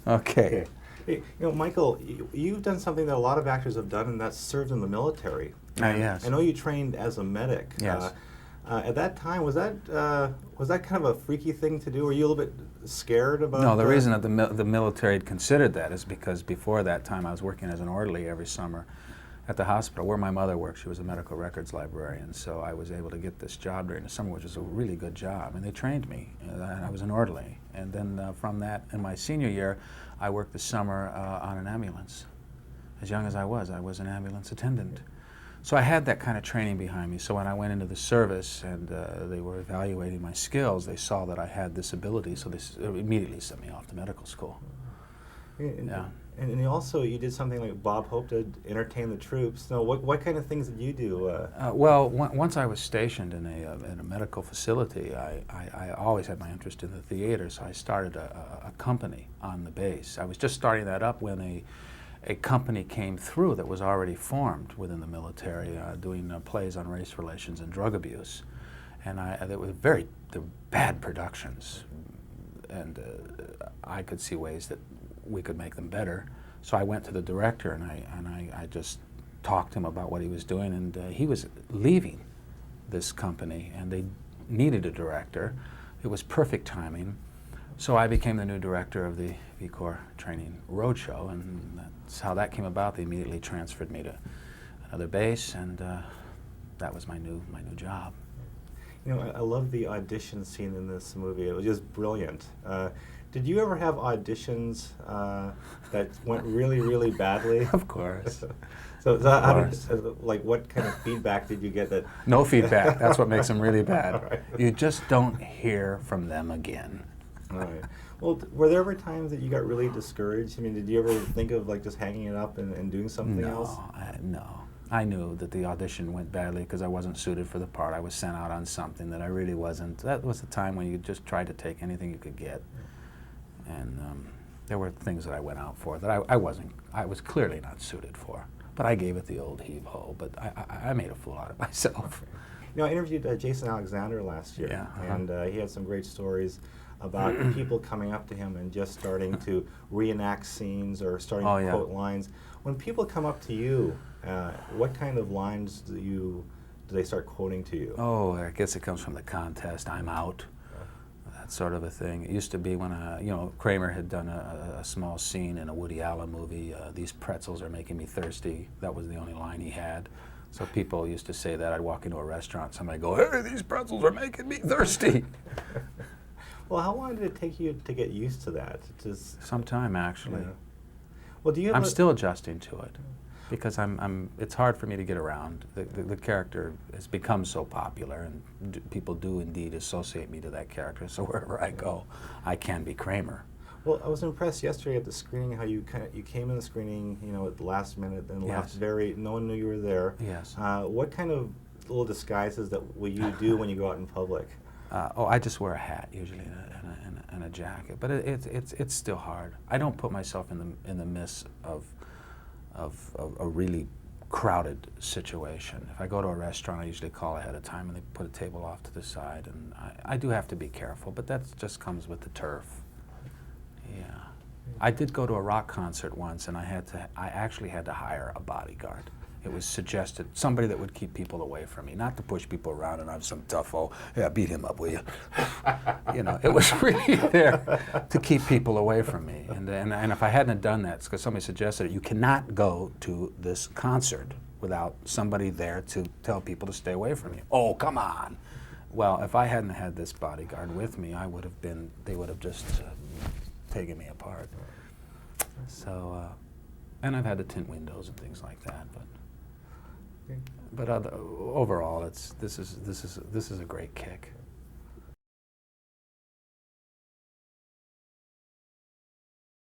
Okay. Hey, Michael, you've done something that a lot of actors have done, and that's served in the military. Yes. I know you trained as a medic. Yes. At that time, was that kind of a freaky thing to do? Were you a little bit scared about? No, the reason that the military had considered that is because before that time I was working as an orderly every summer at the hospital where my mother worked. She was a medical records librarian, so I was able to get this job during the summer, which was a really good job, and they trained me. I was an orderly, and then from that, in my senior year, I worked the summer on an ambulance. As young as I was an ambulance attendant. So I had that kind of training behind me, so when I went into the service and they were evaluating my skills, they saw that I had this ability, so they immediately sent me off to medical school. Yeah. And you did something like Bob Hope did, entertain the troops. So what kind of things did you do? Well, once I was stationed in a medical facility, I always had my interest in the theater, so I started a company on the base. I was just starting that up when a company came through that was already formed within the military, doing plays on race relations and drug abuse. And they were bad productions, and I could see ways that we could make them better. So I went to the director and I just talked to him about what he was doing, and he was leaving this company and they needed a director. It was perfect timing. So I became the new director of the V Corps Training Roadshow, and that's how that came about. They immediately transferred me to another base, and that was my new job. I love the audition scene in this movie. It was just brilliant. Did you ever have auditions that went really, really badly? Of course. What kind of feedback did you get? That no feedback. That's what makes them really bad. Right. You just don't hear from them again. All right. Well, were there ever times that you got really discouraged? I mean, did you ever think of just hanging it up and doing something else? No. I knew that the audition went badly because I wasn't suited for the part. I was sent out on something that I really wasn't. That was the time when you just tried to take anything you could get. And there were things that I went out for that I was clearly not suited for. But I gave it the old heave-ho, but I made a fool out of myself. I interviewed Jason Alexander last year, yeah, and he had some great stories about people coming up to him and just starting to reenact scenes or starting to quote lines. When people come up to you, what kind of lines do they start quoting to you? Oh, I guess it comes from the contest. I'm out. That sort of a thing. It used to be when Kramer had done a small scene in a Woody Allen movie. These pretzels are making me thirsty. That was the only line he had. So people used to say that. I'd walk into a restaurant, somebody go, "Hey, these pretzels are making me thirsty." Well, how long did it take you to get used to that? Some time, actually. Yeah. Well, do you have I'm still adjusting to it because it's hard for me to get around. The character has become so popular, and people do indeed associate me to that character. So wherever I go, I can be Kramer. Well, I was impressed yesterday at the screening how you came in the screening, at the last minute and no one knew you were there. Yes. What kind of little disguises will you do when you go out in public? I just wear a hat usually and a jacket, but it's still hard. I don't put myself in the midst of a really crowded situation. If I go to a restaurant, I usually call ahead of time and they put a table off to the side, and I do have to be careful, but that just comes with the turf. Yeah. I did go to a rock concert once, and I actually had to hire a bodyguard. It was suggested, somebody that would keep people away from me, not to push people around and I'm some tough, yeah, beat him up, will you? It was really there to keep people away from me. And if I hadn't done that, it's because somebody suggested it, you cannot go to this concert without somebody there to tell people to stay away from you. Oh, come on. Well, if I hadn't had this bodyguard with me, they would have just taken me apart. So, and I've had to tint windows and things like that, but overall, this is a great kick.